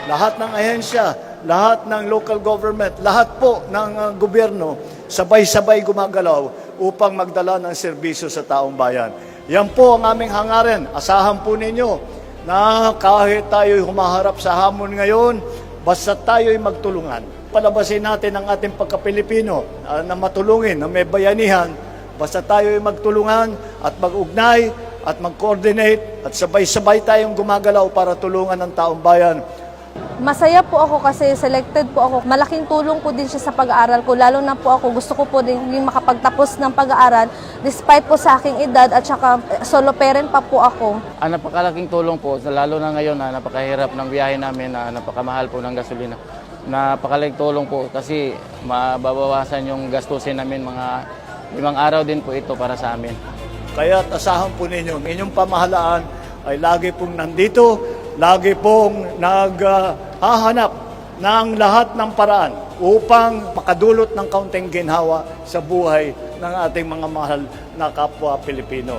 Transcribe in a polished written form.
lahat ng ahensya, lahat ng local government, lahat po ng gobyerno, sabay-sabay gumagalaw upang magdala ng serbisyo sa taong bayan. Yan po ang aming hangarin. Asahan po ninyo na kahit tayo'y humaharap sa hamon ngayon, basta tayo'y magtulungan. Palabasin natin ang ating pagka-Pilipino na matulungin, na may bayanihan, basta tayo'y magtulungan at mag-ugnay at mag-coordinate at sabay-sabay tayong gumagalaw para tulungan ang taong bayan. Masaya po ako kasi selected po ako. Malaking tulong po din siya sa pag-aaral ko. Lalo na po ako, gusto ko po din makapagtapos ng pag-aaral despite po sa aking edad at saka solo parent pa po ako. Napakalaking tulong po, lalo na ngayon na napakahirap ng biyahe namin, napakamahal po ng gasolina. Napakalaking tulong po kasi mababawasan yung gastusin namin, mga 5 araw din po ito para sa amin. Kaya asahan po ninyo, inyong pamahalaan ay lagi pong nandito, lagi pong naghahanap ng lahat ng paraan upang makadulot ng kaunting ginhawa sa buhay ng ating mga mahal na kapwa Pilipino.